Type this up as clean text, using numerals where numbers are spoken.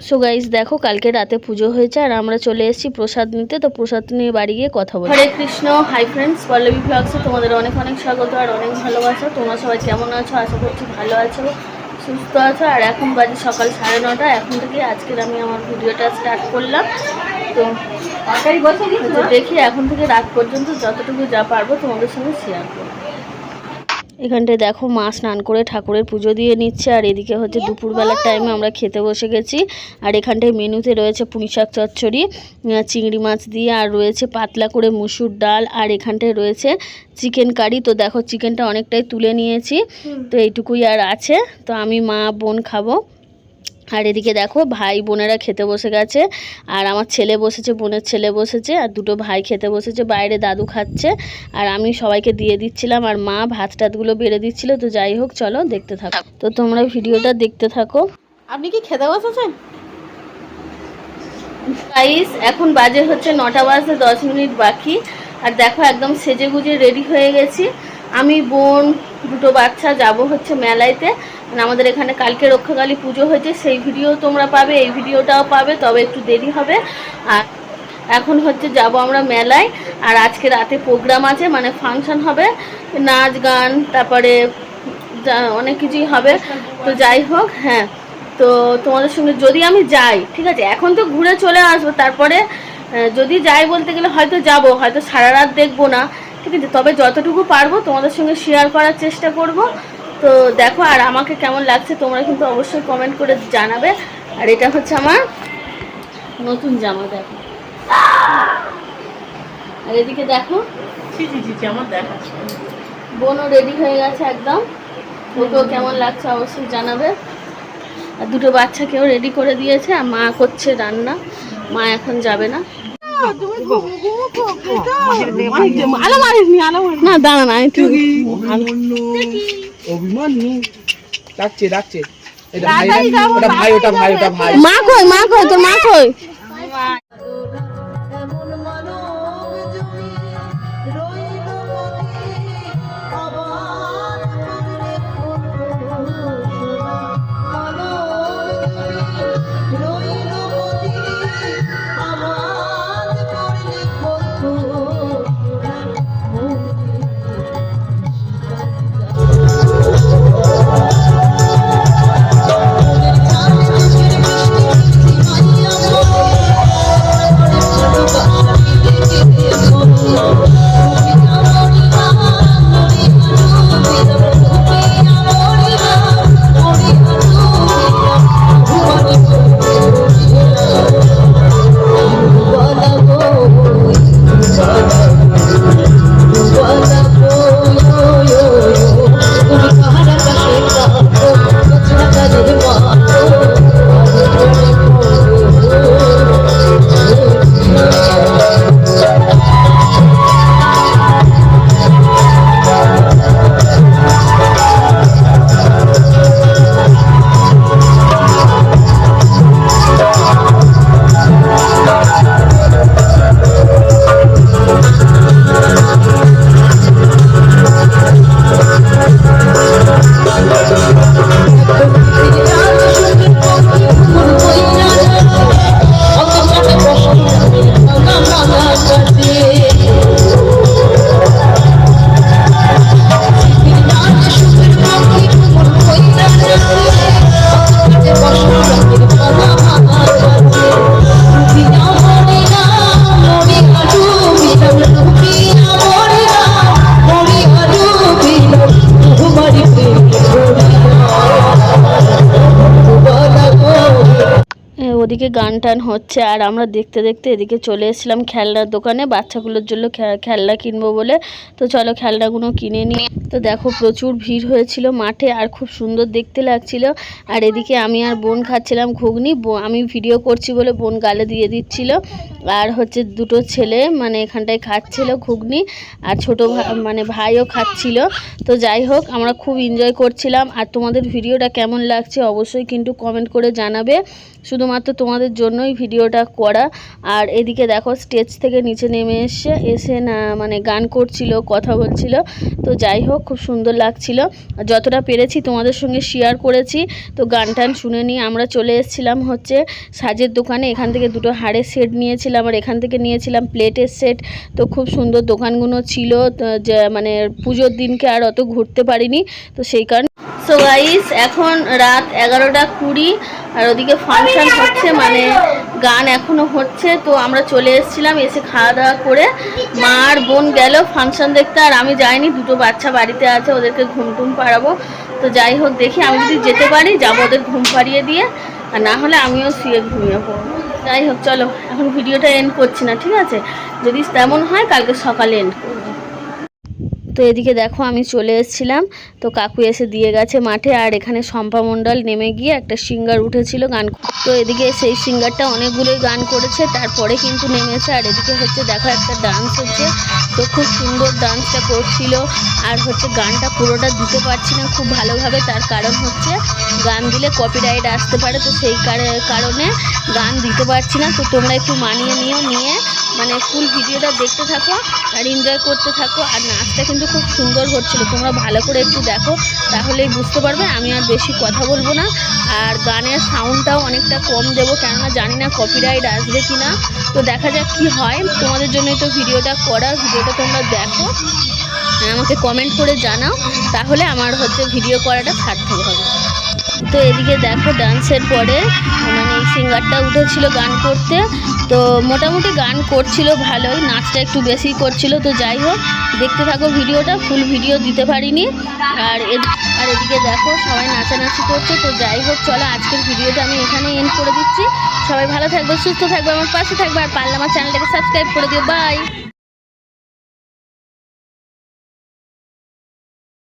So guys দেখো কালকে রাতে পুজো হয়েছে আর আমরা চলে এসেছি প্রসাদ নিতে। তো প্রসাদ নিয়ে বাড়ি গিয়ে কথা বলি। হরে কৃষ্ণ, হাই ফ্রেন্ডস, পল্লবী ব্লগসে তোমাদের অনেক অনেক স্বাগত আর অনেক ভালোবাসা। তোমরা সবাই কেমন আছো? আশা করছি ভালো আছো, সুস্থ আছো। আর এখন বাজে সকাল 9:30। এখন থেকে আজকের আমি আমার ভিডিওটা স্টার্ট করলাম। তো দেখি এখন থেকে রাত পর্যন্ত যতটুকু যা পারবো তোমাদের সঙ্গে শেয়ার করবো। এখানটায় দেখো মা স্নান করে ঠাকুরের পুজো দিয়ে নিচ্ছে আর এদিকে হচ্ছে দুপুরবেলার টাইমে আমরা খেতে বসে গেছি। আর এখানটায় মেনুতে রয়েছে পুঁই শাক চচ্চড়ি চিংড়ি মাছ দিয়ে, আর রয়েছে পাতলা করে মুসুর ডাল, আর এখানটায় রয়েছে চিকেন কারি। তো দেখো চিকেনটা অনেকটাই তুলে নিয়েছি, তো এইটুকুই আর আছে। তো আমি মা বোন খাবো। আর এদিকে দেখো ভাই বোনেরা খেতে বসে গেছে, আর আমার ছেলে বসেছে, বোনের ছেলে বসেছে, আর দুটো ভাই খেতে বসেছে। বাইরে দাদু খাচ্ছে আর আমি সবাইকে দিয়ে দিচ্ছিলাম, আর মা ভাত টাতগুলো বেড়ে দিচ্ছিল। তো যাই হোক চলো দেখতে থাকো। তো তোমরা ভিডিওটা দেখতে থাকো। আপনি কি খেতে বসেছেন? গাইস এখন বাজে হচ্ছে 9টা বাজতে 10 মিনিট বাকি। আর দেখো একদম সেজে গুজে রেডি হয়ে গেছি। আমি বোন দুটো বাচ্চা যাব হচ্ছে মেলাইতে। আমাদের এখানে কালকে রক্ষাকালী পুজো হয়েছে, সেই ভিডিও তোমরা পাবে, এই ভিডিওটাও পাবে, তবে একটু দেরি হবে। আর এখন হচ্ছে যাব আমরা মেলায়। আর আজকে রাতে প্রোগ্রাম আছে, মানে ফাংশন হবে, নাচ গান, তারপরে অনেক কিছুই হবে। তো যাই হোক, হ্যাঁ, তো তোমাদের সঙ্গে যদি আমি যাই, ঠিক আছে, এখন তো ঘুরে চলে আসবো, তারপরে যদি যাই বলতে গেলে হয়তো যাব, হয়তো সারা রাত দেখবো না, ঠিক আছে, তবে যতটুকু পারবো তোমাদের সঙ্গে শেয়ার করার চেষ্টা করব। তো দেখো আর আমাকে কেমন লাগছে তোমরা কিন্তু অবশ্যই কমেন্ট করে জানাবে। আর এটা হচ্ছে আমার নতুন জামা, দেখো। আর এদিকে দেখো আমার দেখাচ্ছে বোনও রেডি হয়ে গেছে একদম, ওকেও কেমন লাগছে অবশ্যই জানাবে। আর দুটো বাচ্চাকেও রেডি করে দিয়েছে, আর মা করছে রান্না। মা এখন যাবে না। না দাঁড়া না, মা কই, মা কই, তোর মা কই? ওদিকে গান টান হচ্ছে, আর আমরা দেখতে দেখতে এদিকে চলে এসেছিলাম খেলনার দোকানে, বাচ্চাগুলোর জন্য খেলনা কিনবো বলে। তো চলো খেলনাগুলো কিনে নিই। তো দেখো প্রচুর ভিড় হয়েছিল মাঠে, আর খুব সুন্দর দেখতে লাগছিল। আর এদিকে আমি আর বোন খাচ্ছিলাম ঘুগনি। আমি ভিডিও করছি বলে বোন গালে দিয়ে দিচ্ছিল, আর হচ্ছে দুটো ছেলে মানে এখানটায় খাচ্ছিল ঘুগনি, আর ছোটো মানে ভাইও খাচ্ছিল। তো যাই হোক আমরা খুব এনজয় করছিলাম। আর তোমাদের ভিডিওটা কেমন লাগছে অবশ্যই কিন্তু কমেন্ট করে জানাবে। শুধুমাত্র তোমাদের জন্যই ভিডিওটা করা। আর এদিকে দেখো স্টেজ থেকে নিচে নেমে এসে না মানে গান করছিল, কথা বলছিল। তো যাই হোক খুব সুন্দর লাগছিল, যতটা পেরেছি তোমাদের সঙ্গে শেয়ার করেছি। তো গান টান শুনে নিয়ে আমরা চলে এসেছিলাম হচ্ছে সাজের দোকানে। এখান থেকে দুটো হাড়ের সেট নিয়েছিলাম আর এখান থেকে নিয়েছিলাম প্লেটের সেট। তো খুব সুন্দর দোকানগুলো ছিল, যে মানে পুজোর দিনকে আর অত ঘুরতে পারিনি, তো সেই কারণে। সো গাইস এখন রাত 11:20 আর ওদিকে ফাংশন হচ্ছে, মানে গান এখনো হচ্ছে। তো আমরা চলে এসেছিলাম, এসে খাওয়া দাওয়া করে মা আর বোন গেল ফাংশন দেখতে, আর আমি যাইনি, দুটো বাচ্চা বাড়িতে আছে, ওদেরকে ঘুম টুম পাড়াবো। তো যাই হোক দেখি, আমি যদি যেতে পারি যাবো ওদের ঘুম পাড়িয়ে দিয়ে, আর না হলে আমিও শুয়ে ঘুমিয়ে পড়বো। যাই হোক চলো, এখন ভিডিওটা এন্ড করছি না, ঠিক আছে? যদি তেমন হয় কালকে সকালে এন্ড করবো। তো এদিকে দেখো আমি চলে এসেছিলাম, তো কাকু এসে দিয়ে গেছে মাঠে। আর এখানে শম্পা মণ্ডল নেমে গিয়ে একটা সিঙ্গার উঠেছিল গান, তো এদিকে সেই সিঙ্গারটা অনেকগুলোই গান করেছে, তারপরে কিন্তু নেমেছে। আর এদিকে হচ্ছে দেখো একটা ডান্স হচ্ছে, তো খুব সুন্দর ডান্সটা করছিল। আর হচ্ছে গানটা পুরোটা দিতে পারছি না খুব ভালোভাবে, তার কারণ হচ্ছে গান দিলে কপিরাইট আসতে পারে, তো সেই কারণে গান দিতে পারছি না। তো তোমরা একটু মানিয়ে নিয়ে মানে ফুল ভিডিওটা দেখতে থাকো আর এনজয় করতে থাকো। আর নাচটা কিন্তু খুব সুন্দর হচ্ছিল, তোমরা ভালো করে একটু দেখো তাহলেই বুঝতে পারবে। আমি আর বেশি কথা বলবো না, আর গানের সাউন্ডটাও অনেকটা কম দেবো, কেননা জানি না কপিরাইট আসবে কি না। তো দেখা যাক কি হয়, তোমাদের জন্যই তো ভিডিওটা করা। ভিডিওটা তোমরা দেখো, আমাকে কমেন্ট করে জানাও, তাহলে আমার হচ্ছে ভিডিও করাটা সার্থক হবে। তো এদিকে দেখো ডান্সের পরে মানে এই সিঙ্গারটা উঠেছিল গান করতে, তো মোটামুটি গান করছিল ভালোই, নাচটা একটু বেশি করছিল। তো যাই হোক দেখতে থাকো ভিডিওটা, ফুল ভিডিও দিতে পারিনি। আর এদিকে দেখো সবাই নাচানাচি করছে। তো যাই হোক চলো, আজকের ভিডিওটা আমি এখানে এন্ড করে দিচ্ছি। সবাই ভালো থাকবে, সুস্থ থাকবে, আমার পাশে থাকবে, আর পারলে আমার চ্যানেলটাকে সাবস্ক্রাইব করে দিও। বাই।